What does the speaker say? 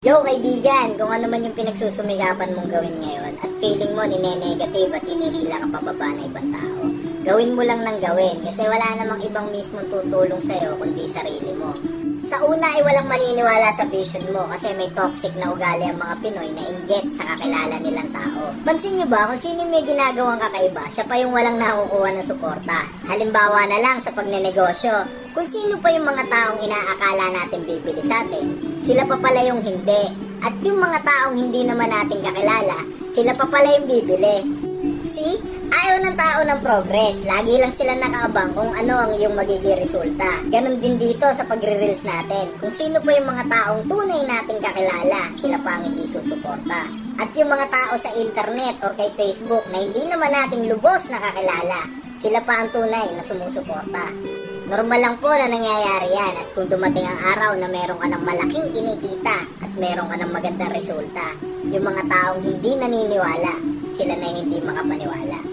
Yo kaibigan, kung ano man yung pinagsusumigapan mong gawin ngayon at feeling mo nine-negative at hinihila ka pababa ng ibang tao, gawin mo lang ng gawin kasi wala namang ibang mismong tutulong sa'yo kundi sarili mo. Sa una ay walang maniniwala sa vision mo kasi may toxic na ugali ang mga Pinoy na inggit sa kakilala nilang tao. Pansin nyo ba kung sino may ginagawang kakaiba, siya pa yung walang nakukuha ng suporta. Halimbawa na lang sa pagnenegosyo, kung sino pa yung mga taong inaakala natin bibili sa atin, sila pa pala yung hindi. At yung mga taong hindi naman natin kakilala, sila pa pala yung bibili. See? Ayaw ng tao ng progress. Lagi lang sila nakaabang kung ano ang iyong magiging resulta. Ganon din dito sa pagre-reels natin. Kung sino pa yung mga taong tunay nating kakilala, sila pa ang hindi susuporta. At yung mga tao sa internet o kay Facebook na hindi naman nating lubos na kakilala, sila pa ang tunay na sumusuporta. Normal lang po na nangyayari yan at kung dumating ang araw na meron ka ng malaking kinikita at meron ka ng magandang resulta, yung mga taong hindi naniniwala, sila na hindi makapaniwala.